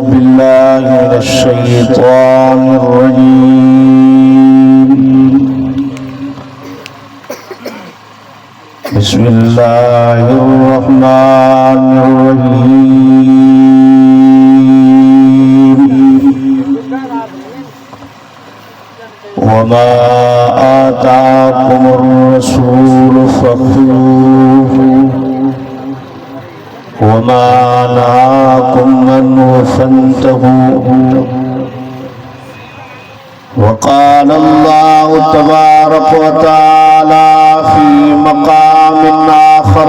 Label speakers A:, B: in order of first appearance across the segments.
A: بالله من الشيطان الرجيم بسم الله الرحمن الرحيم وما آتاكم الرسول فخذوه وما نهاكم عنه فانتهوا وقال الله تبارك وتعالى في مقام آخر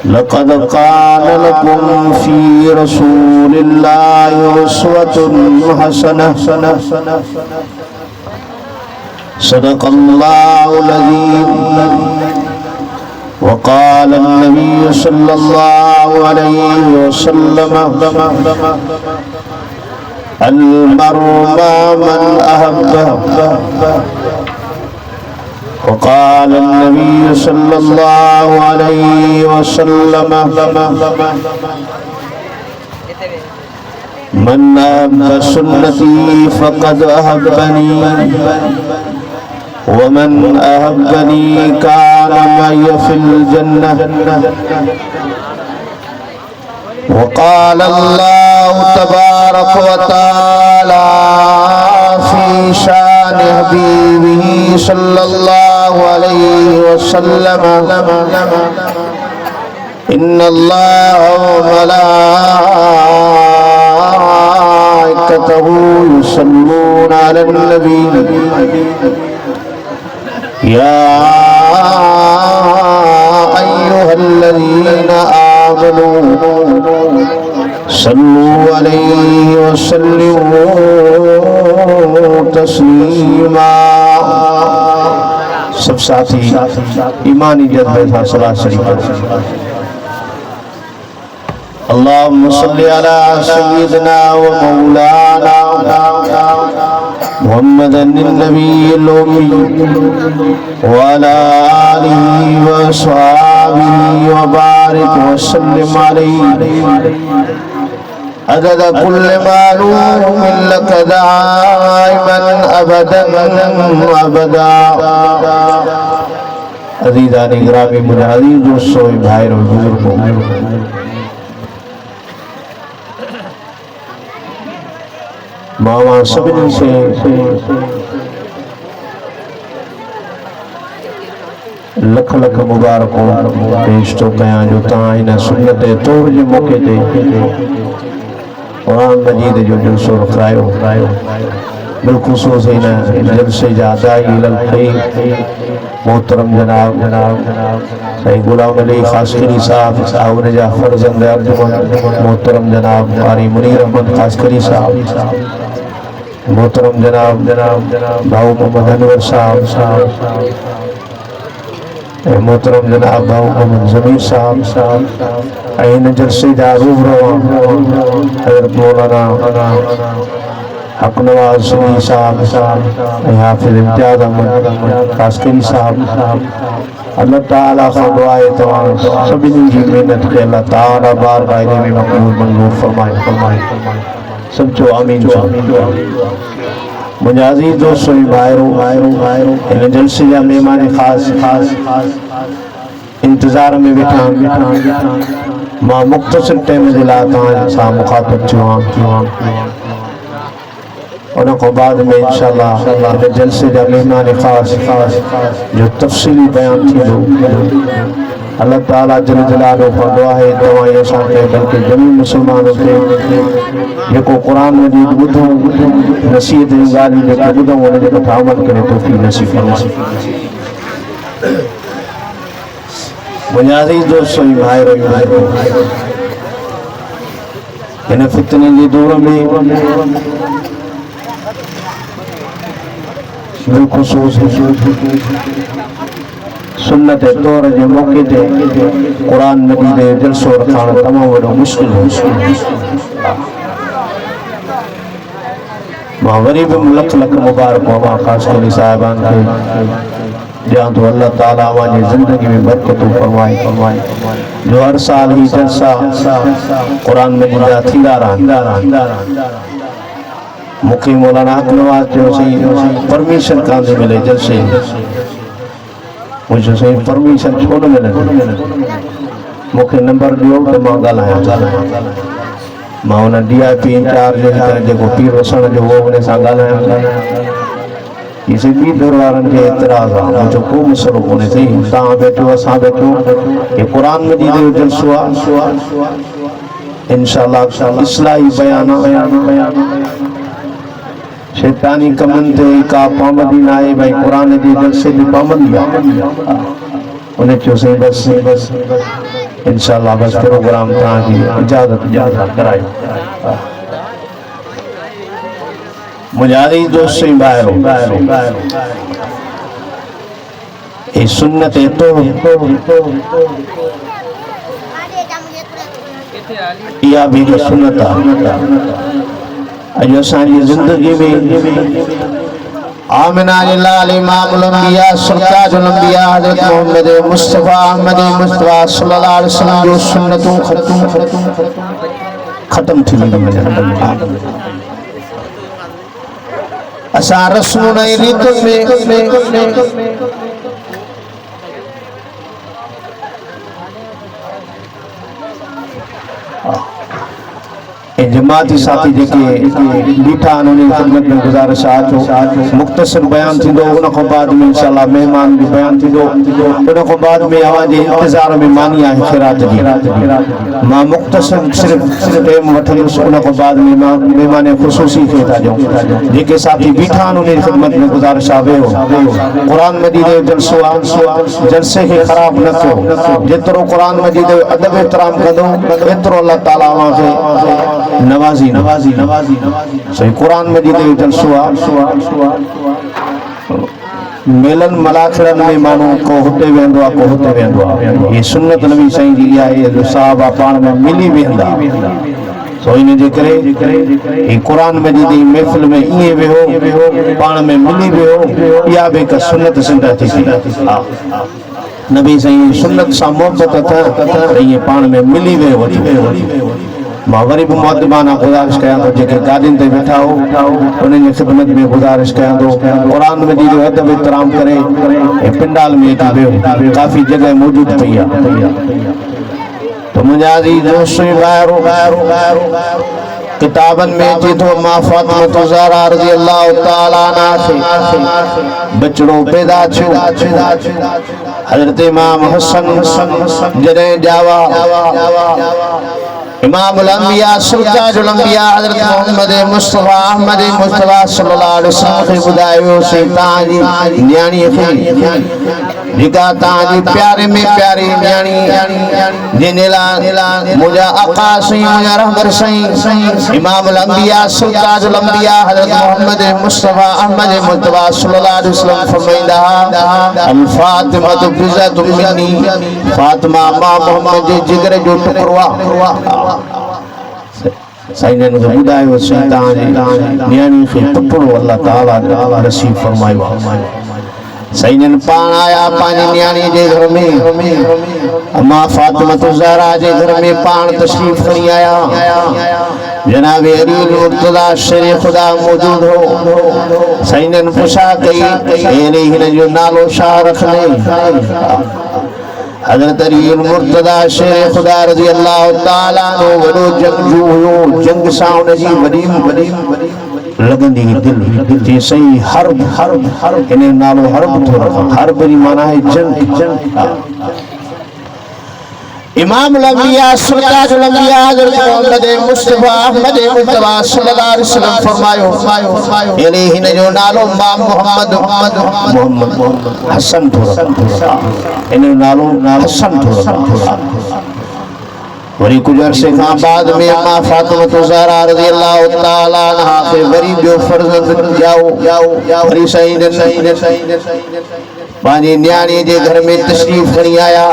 A: لقد كان لكم في رسول الله أسوة حسنة صدق الله العظيم وقال النبي صلى الله عليه وسلم المرء مع من أحبه وقال النبي صلى الله عليه وسلم من أحب سنتي فقد أحبني ومن أحبني كان معي في الجنة وقال الله تبارك وتعالى في شان حبيبه صلى الله عليه وسلم إن الله وملائكته يصلون على النبي يا أيها الذين آمنوا صلوا عليه وسلموا تسليما सब साथी ईमानी जज्बे था सलाह शरीफ अल्लाहुम्मा सल्ली अला सय्यिदिना व मौलाना मुहम्मदन नबील उम्मी व अला आलिहि व अस्हाबिहि व बारिक व सल्लिम अलैहि अदद कुल्ल मालूम लक दाइमन अबदन अबदा अज़ीज़ान इकरामी मुजाहिदीन दोस्तों भाई और बुजुर्गों मामा सभिनी से लख लख मुबारकों पेश तो कयां जो तव्हां हिन सुन्नत तौर जे मौके ते क़ुरान मजीद जो जलसो रखायो बिलख़ुसूस हिन जलसे जा दाई इलल ख़ैर मोहतरम जनाब सही गुलाम अली खासकरी साहब उन जा फर्जंद अर्जुमन मोहतरम जनाब कारी मुनीर अहमद खासकरी साहब मोहतरम जनाब भाऊ मोहम्मद अनवर साहब मोहतरम जनाब भाऊ मोहम्मद जमीर साहब इन जलसे जा रूबरू हज़रत मौलाना हक नवाज सुनी साहब हाफिज इम्तियाज अहमद खासकरी साहब अल्लाह ताला खां दुआ है तमाम सभिनी जी मेहनत खे अल्लाह ताला बारगाह में मक़बूल मंजूर फरमाए सब जो आमीन मुंहिंजा अज़ीज़ दोस्त भाइरो इन जलसे जा मेहमान ख़ास इंतज़ार में वेठा मां मुख़्तसिर टाइम जे लाइ तव्हां सां मुख़ातिब थियो आहियां उन खां बाद में इंशाअल्लाह इन जलसे जा मेहमान ख़ास जो तफ़सीली बयान थींदो अल्लाह ताला जल जलालो खां दुआ है तव्हां असां खे बल्कि जमी मुसलमानों खे जेको क़ुरान मजीद ॿुधूं नसीहत जूं ॻाल्हियूं जेके ॿुधूं उन जे मथां अमल करे तौफ़ीक़ नसीब फरमाए मुंहिंजा अज़ीज़ दोस्त भाइरो हिन फितने जे दौर में बिलख़ुसूस सुन्नत तौर जे मौके ते क़ुरान मजीद जलसो रखण तमामु वॾो मुश्किल हो मां वरी भी लख लख मुबारक मां ख़ासि करे साहिबान खे जहाँ तो अल्लाह ताला वाली जिंदगी में बरकतों फरमाए जो हर साल ही जलसा कुरान मजीद जा थींदा रहंदा मुखे मौलाना हक नवाज जो सही परमिशन कांदे मिले जलसे मुझे सही परमिशन छो न मिले मुखे नंबर दियो तो मां ॻाल्हायां मां उन DIP इंचार्ज जेको पीर वसण जो हो उन सां ॻाल्हायां ये सभी दरबारन के एतराज आ मुझे को मसलो कोने थी ता बैठो असा बैठो ये कुरान मजीद जो जलसो इंशाअल्लाह इस्लाही बयाना शैतानी कमन ते का पाबंदी ना है भाई कुरान जी जलसे दी पाबंदी आ उन्हें जो से बस इंशाअल्लाह बस प्रोग्राम ता की इजाजत कराई मुजारी दोस्त से बाहर ये सुन्नत है तो या भी जो सुन्नत है जो सारी जिंदगी में आमिना लिल्लाह इमामुल अंबिया सरताजुल अंबिया हजरत मोहम्मद मुस्तफा अहमद मुस्तफा सल्लल्लाहु अलैहि वसल्लम जो सुन्नतों खत्म थी वई असा रस्मों नहीं रीतुन में जमाती साथी जेके बीठा उन्हें खिदमत में गुजारिश आचो मुख्तसर बयान थी दो उन को बाद में इंशाल्लाह मेहमान भी बयान थी दो उन को बाद में आवाज इंतजार में मानी है खैरात दी मां मुख्तसर सिर्फ टाइम वठंदुस उन को बाद में मां मेहमान खुसूसी खे था जो जेके साथी बीठा उन्हें खिदमत में गुजारिश आवे हो कुरान मजीद जलसो जलसे के खराब न करो जेतरो कुरान मजीद अदब एहतराम कदो एतरो अल्लाह ताला के नवाजी सही कुरान मजीद जलसो मेलन मलाखड़न में मानू को होते वेंदो ये सुन्नत नबी साईं जी आहे जो साहबा पाण में मिली वेंदा सो इन जे करे ये कुरान मजीद महफिल में इए वेहो पाण में मिली वेहो या बे का सुन्नत सिंधा थी नबी साईं सुन्नत सा मोहब्बत था ये पाण में मिली वेहो मां वरी भी मुअद्दिबाना गुजारिश कयां तो जेके गाड़िन ते बैठा हो उन्हें खिदमत में गुजारिश कयां तो कुरान मजीद जो अदब एहतराम करे पिंडाल में अची काफी जगह मौजूद पई है तो मुजाजी दोस्त बाहर किताबन में अचे तो मां फातिमा ज़हरा रज़ी अल्लाह ताला अन्हा खे बचड़ो पैदा थियो हजरत इमाम हसन जने जावा इमामुल अंबिया सरताजुल अंबिया हजरत मोहम्मद मुस्तफा अहमद मुस्तफा सल्लल्लाहु अलैहि वसल्लम खे बुधायो से ताजी न्याणी खे जिका ताजी प्यारे में प्यारी न्याणी जिनेला मुजा आका सही मुजा रहबर सही इमामुल अंबिया सरताजुल अंबिया हजरत मोहम्मद मुस्तफा अहमद मुस्तफा सल्लल्लाहु अलैहि वसल्लम फरमाइंदा अल फातिमा बिज़तुम मिन्नी फातिमा मां मोहम्मद जे जिगर जो टुकड़ो साईं ने बुधायो शैतान न्याणी खे पुटड़ो अल्लाह ताला नसीब फरमायो साईं ने पान आया पानी न्याणी जे घर में मां फातिमा ज़हरा जे घर में पान तशरीफ खणी आया जनाब अली मुर्तजा शेर खुदा मौजूद हो साईं ने पुछा कई एने हिन जो नालो छा रखने हजरत अली मुर्तजा शेर खुदा रज़ी अल्लाह ताला नो वडो जंगजू हुयो जंग सा उन जी वडी लगंदी दिल जे सही हर इने नालो हर्ब थो रखा हर्ब जी माना है जंग इमाम लंबिया सरताजुल अंबिया हजरत मोहम्मद मुस्तफा अहमद मुस्तफा सल्लल्लाहु अलैहि वसल्लम फरमायो इलेही ने जो नालो मां मोहम्मद हसन थो रखा इने नालो हसन थो रखा वरी कुछ अरसे का बाद में मां फातिमा ज़हरा रज़ी अल्लाह ताला अन्हा के वरी जो फर्जंद जाओ वरी सही ने पांजी न्याणी जे घर में तशरीफ खणी आया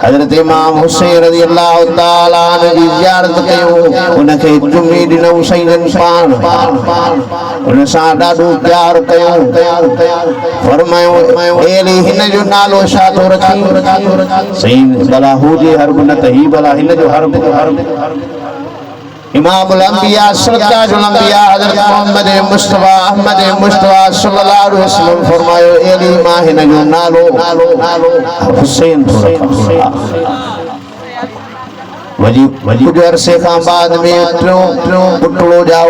A: हजरत इमाम हुसैन रज़ी अल्लाह ताला अन्हु जी ज़ियारत कयो उनखे जुमी ॾिनऊं सईदन पान उन सां ॾाढो प्यार कयो फरमायो एली हिन जो नालो छा थो रखी सही भला हुजे हर न त ही भला हिन जो हर इमामुल अंबिया सरताजुल अंबिया हजरत मोहम्मद मुस्तफा अहमद मुस्तफा सल्लल्लाहु अलैहि वसल्लम फरमायो एली मां हिन जो नालो हुसैन थो रखा वजी कुछ अरसे का बाद में पुटड़ो जाओ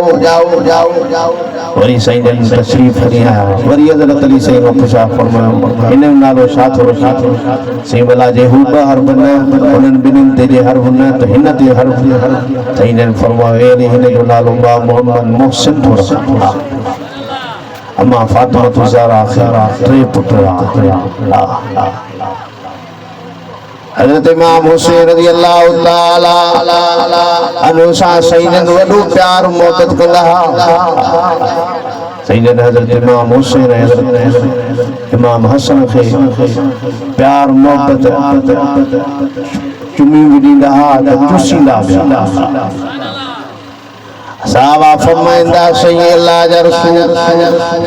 A: वरी सही जन तशरीफ खणी आया वरी हज़रत अली सही को पुछा फरमायो इन नालो छा थो सही भला जे हू ॿ हर न उन्हनि ॿिन्हिनि ते जे हर न त हिन ते हर सही जन फरमायो एली हिन जो नालो बा मोहम्मद मोहसिन थो रखा अम्मा फातिमा ज़हरा ख़ैरा टे पुट हजरत इमाम हुसैन रज़ी अल्लाह ताला अन्हु सां सईदन वॾो प्यार मोहब्बत कंदा सईदन हजरत इमाम हुसैन हजरत इमाम हसन खे प्यार मोहब्बत चुमी बि ॾींदा त चुसींदा साहबा फरमाइंदा सही अल्लाह जा रसूल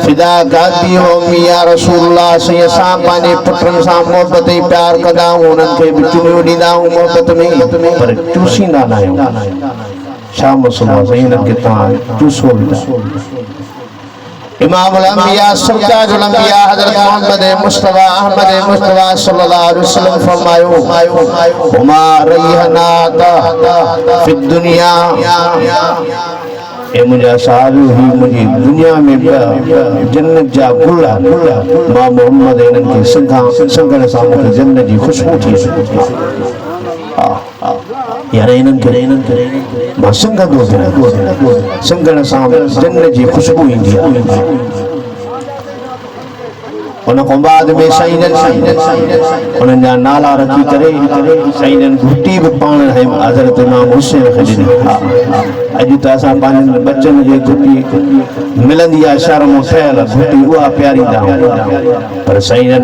A: फिदा गादी हो मिया रसूलुल्लाह सही असां पंहिंजे पुटनि सां मोहब्बत ऐं प्यार कंदा आहियूं उन्हनि खे बि चुमियूं ॾींदा आहियूं मोहब्बत में पर चूसींदा न आहियूं छा मसइलो आहे सही हिननि खे तव्हां चूसो इमामुल अंबिया सरताजुल अंबिया हजरत मोहम्मद मुस्तफा अहमद मुस्तफा सल्लल्लाहु अलैहि वसल्लम फरमायो हुमा रैहनाता फि दुनिया ए मुझे साहब ही मुझे दुनिया में जन्नत जा गुल मां मोहम्मद इन्हनि खे संगण सां मूंखे जन्नत जी खुशबू थी यार इन्हनि खे मां संगंदो संगण सां जन्नत जी खुशबू ईंदी आहे उन खां बाद में साईंजन उन्हनि जा नाला रखी करे साईंजन घुटी बि पाण हज़रत इमाम हुसैन खे ॾिनी अॼु त असां पंहिंजनि बचनि जे घुटी मिलंदी आहे शर्म ठहियल घुटी उहा पियारींदा आहियूं पर साईंजन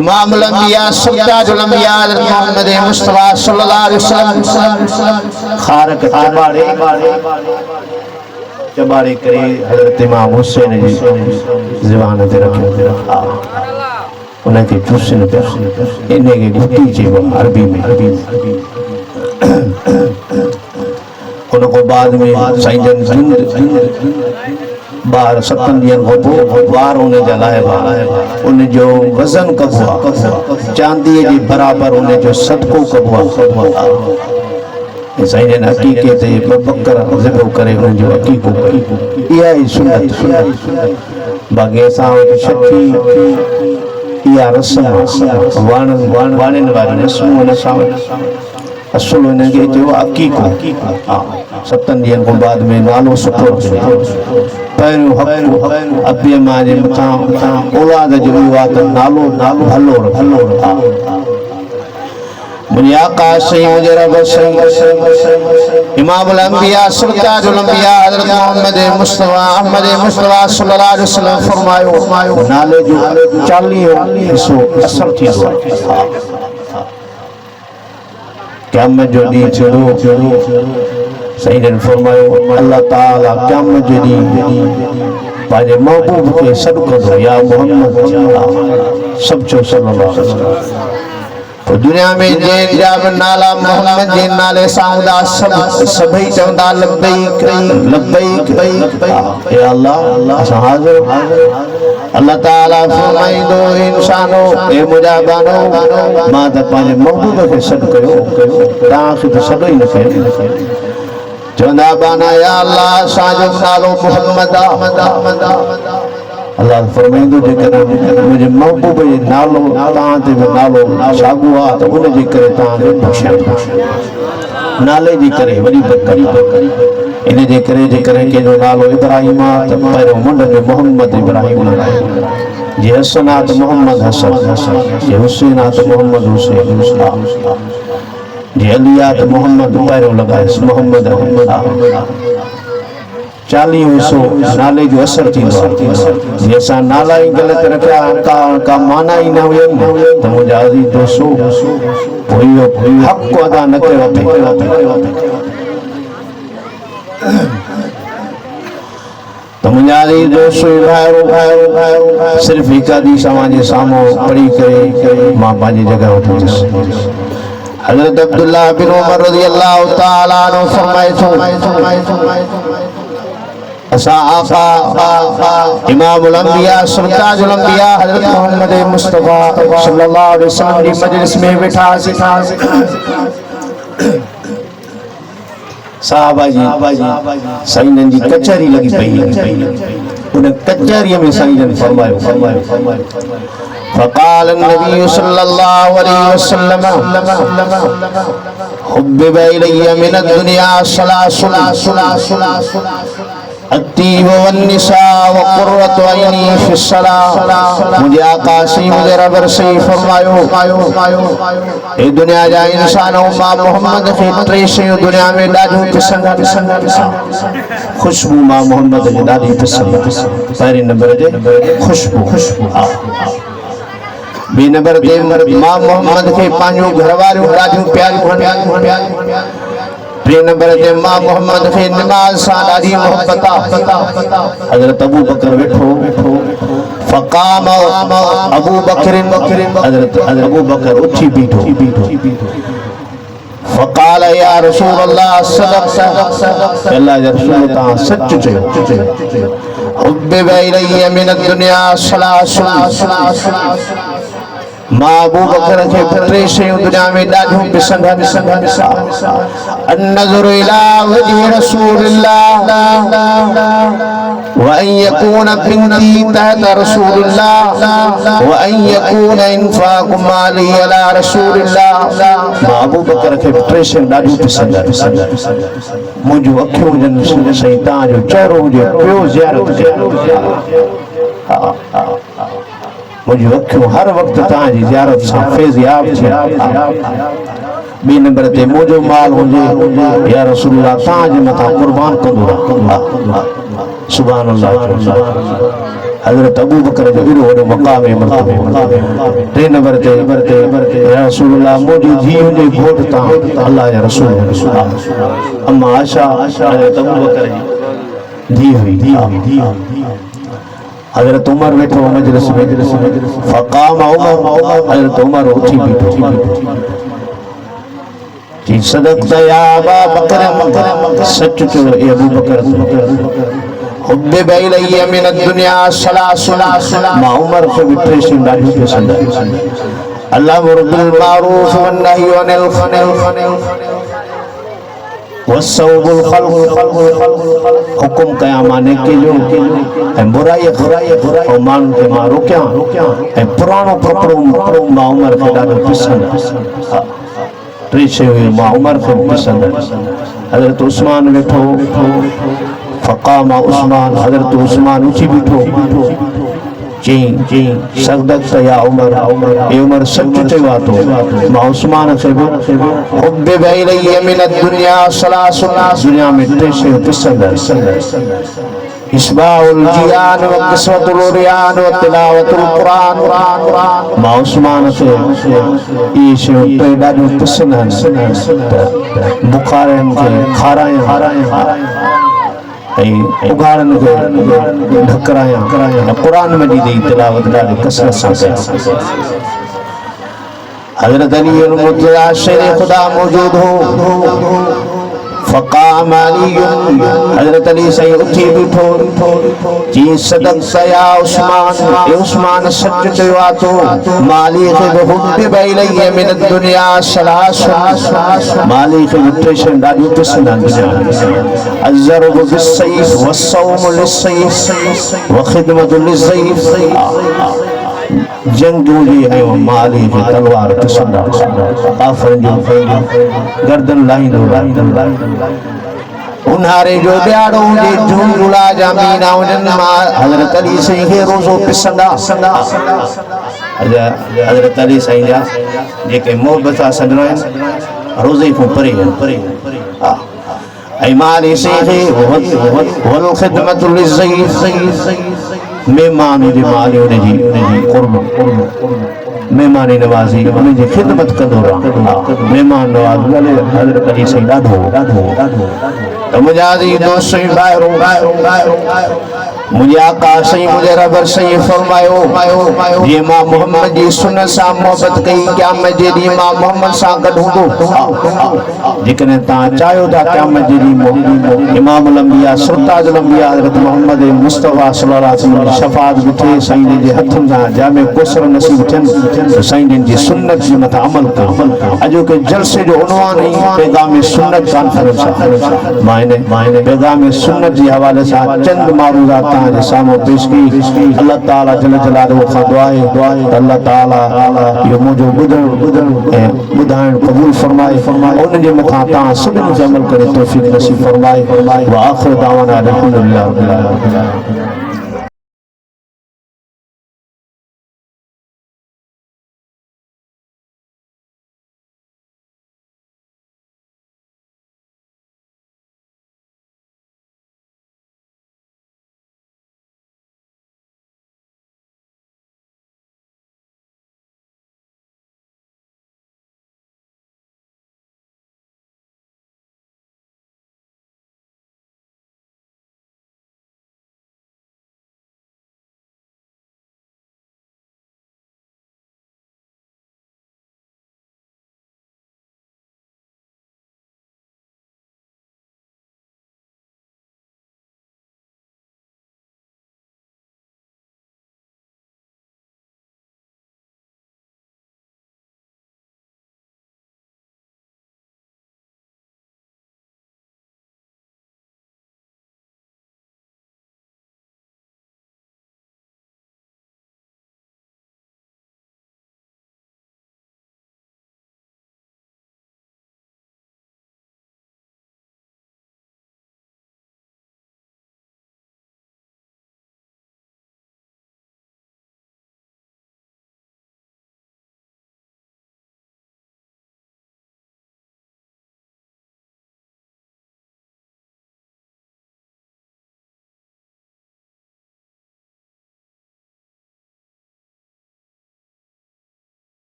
A: इमामुल अंबिया सरताजुल अंबिया हज़रत मोहम्मद मुस्तफा सल्लल्लाहु अलैहि वसल्लम खारक चबारे करे हज़रत इमाम हुसैन जी ज़बान ते रखियो उनखे चूसनि पिया इनखे घुटी चइबो अरबी में उन खां बाद में साईंजन ॿार 7 ॾींहंनि खां पोइ ॿार उन जा लाइ उन जो वज़न कबो आहे चांदीअ जे बराबरि उन जो सदको कबो आहे साईं अकीके ते बकर ज़िबो करे उन जो अकीको इहा ई सुन्नत बाक़ी असां वटि छठी इहा रस्म वाणनि वारी रस्मूं उन सां असुल हिनखे चयो अकीको 7 ॾींहंनि खां बाद में नालो सुठो पहिरियों हक़ अबीअ मां जे मथां औलाद जो इहो आहे त नालो भलो मुझे आका सही मुझे रब सही इमामुल अंबिया सरताजुल अंबिया हज़रत मोहम्मद मुस्तफा अहमद मुस्तफा सल्लल्लाहु अलैहि वसल्लम फरमायो नाले जो 40 हिस्सो असर थींदो आहे क़यामत जो ॾींहुं थींदो सही जन फरमायो अल्लाह ताला क़यामत जो ॾींहुं पंहिंजे महबूब खे सॾु कंदो या मोहम्मद सभु चओ सल्लल्लाहु अलैहि वसल्लम तो दुनिया में जैन जा नाला मोहम्मद जे नाले सां हूंदा सभई चवंदा लब्बैक लब्बैक या अल्लाह असां हाज़िर अल्लाह ताला फरमाईंदो इंसानो ए मुंहिंजा बानो मां त पंहिंजे महबूब खे सॾु कयो तव्हांखे त सॾु ई न कयो चवंदा बाना या अल्लाह असांजो नालो मोहम्मद आहे अल्लाह फरमाईंदो जेकॾहिं मुंहिंजे महबूब जो नालो तव्हां ते बि नालो साॻियो आहे त उन जे करे तव्हांखे बख़्शिया नाले जी करे वॾी बरकत इन जे करे जेकॾहिं कंहिंजो नालो इब्राहिम आहे त पहिरियों मुंड में मोहम्मद इब्राहिम जे हसन आहे त मोहम्मद हसन जे हुसैन आहे त मोहम्मद हुसैन जे अली आहे त मोहम्मद पहिरियों लॻाएसि मोहम्मद 40 नाले जो असर थी जैसा नाला ही गलत रखा का माना ही ना हुए तो मुझे अजीज दोस्तों हक को अदा न कयो तो मुझे अजीज दोस्तों सिर्फ एक हदीस समाजे सामो पढ़ी करे मां पांजी जगह उठी हजरत अब्दुल्लाह बिन उमर रज़ियल्लाहु ताला अन्हु फरमाए असा आका इमामुल अंबिया सरताजुल अंबिया हजरत मोहम्मद मुस्तफा सल्लल्लाहु अलैहि वसल्लम की मजलिस में बैठा साहबा जी साईं जी कचहरी लगी पई उन कचहरी में साईं फरमायो फक़ाल नबी सल्लल्लाहु अलैहि वसल्लम हुब्बिब इलैया मिन दुनिया सलासुल अत्तीब वन्निसा व कुर्रतु ऐनी फिस्सलाह मुझे आका से मुझे रब से फरमायो ए दुनिया जा इंसानों मां मोहम्मद के टे शयूं दुनिया में ॾाढियूं पसंद खुशबू मां मोहम्मद जी ॾाढी पसंद पहिरें नंबर ते खुशबू बी नंबर ते मां मोहम्मद के पंहिंजो घरवारियूं ॾाढियूं प्यारियूं टे नंबर ते मां मोहम्मद के नमाज सा ॾाढी मोहब्बत हजरत अबू बकर बैठो फकाम अबू बकर हजरत अबू बकर उठी बीठो फकाल या रसूल अल्लाह सदक़ अल्लाह जा रसूल ता सच चयो हुब्बिब इलैया मिन दुनिया सलासुल मां अबू बकर के टे शयूं दुनिया में ॾाढियूं पसंद अन्नज़रु इला वजहि रसूलिल्लाह व अन यकून बिन्ती तहत रसूलिल्लाह व अन यकून इन्फाक़ माली अला रसूलिल्लाह मां अबू बकर के टे शयूं ॾाढियूं पसंद मुंहिंजूं अखियूं हुजनि साईं तव्हांजो चहिरो हुजे पियो ज़ियारत मुझे अखियों हर वक्त ताजी ज़ियारत से फैज़याब बी नंबर ते मुझो माल हुजे या रसूलुल्लाह ताजे मथा कुर्बान कंदो सुभान अल्लाह हजरत अबू बकर जो एडो वडो मकाम है मरतबो टे नंबर ते या रसूलुल्लाह मुझी जी हुजे घोट ता अल्लाह या रसूल अम्मा आशा हजरत अबू बकर जी हुई हजरत उमर बैठो मजलिस में फकाम उमर हजरत उमर उठी बैठो जी सदक़त या अबा बकर सच चो ए अबू बकर हुब्बिब इलैया मिन दुनिया सलासुल मां उमर को बिटे से ॾाढी पसंद अल्लाह बिल मारूफ वन नही अनिल खनिल वसौबुल खल्क़ हुकुम कया माने के जो बुराई और मान के मां रोकिया पुरानो कपड़ो मां उमर के ॾाढो पसंद टे शयूं मां उमर के पसंद हजरत उस्मान बैठो फकाम उस्मान हजरत उस्मान उठी बैठो जी सदक़त या उमर ए उमर सच चयो तो मां उस्मान से हुब्बिब इलैया मिन दुनिया सलासुल दुनिया में टे शयूं पसंद इस्बाउल जियान व किस्वतुल उरियान व तिलावतुल कुरान मां उस्मान से ये शयूं टे ॾाढियूं पसंद बुखारन के खाराया उगाड़न के ढकराया कुरान मजीद की तिलावत ॾाढी कसरत सां हजरत अली मुर्तज़ा शेर खुदा मौजूद हो फकाम अली हजरत अली सही उठी बैठो जी सदक़त या उस्मान ए उस्मान सच चयो तो मालिक हुब्बिब इलैया मिन दुनिया सलासुल मालिक टे शयूं ॾाढियूं पसंद अज़्ज़रब बिस्सैफ वस्सौम लिस्सैफ व ख़िदमतु लिज़्ज़ैफ जंगजू जी है माली की तलवार पसंद काफरन जो गर्दन लाइंदो उन्हारे जो ॾियारो जे झूला जा मीना उन्हनि मां हज़रत अली साईं खे रोज़ो पसंद हज़रत अली साईं जा जेके मोहबत सां सॾणा आहिनि रोज़े खां परे ईमान से वल खिदमत लिज़्ज़ीज़ मेहमान जे मालियो ने जी कुर्ब मेहमानी नवाज़ी उन जी खिदमत कंदो रहा मेहमान नवाज़ भले हज़रत अली से ॾाढो तो मुंहिंजा दोस्त मुझे आका सही मुझे रबर सही फरमायो ये मां मोहम्मद जी सुन्नत सां मोहब्बत कई क़यामत जे ॾींहुं मां मोहम्मद सां गॾु हूंदो जेकॾहिं तव्हां चाहियो था क़यामत जे ॾींहुं इमामुल अंबिया सुल्तानुल अंबिया हज़रत मोहम्मद मुस्तफ़ा सल्लल्लाहु अलैहि वसल्लम जी शफ़ाअत बि थिए साईं जे हथनि सां जामे कोसर नसीब थियनि त साईं जी सुन्नत जे मथां अमल कयो अॼु के जलसे जो उनवान ई पैगाम सुन्नत कॉन्फ्रेंस आहे मां इन पैगाम सुन्नत जे हवाले सां चंद मारूज़ात जे सामो पेश की अल्लाह ताला जल जलालहू खां दुआ है अल्लाह ताला यो मुझो बुधाइण कबूल फरमाए उन जे मथां तां सभिनी खे अमल करे तौफीक नसीब फरमाए व आखिर दावाना अल्हम्दुलिल्लाह रब्बिल आलमीन।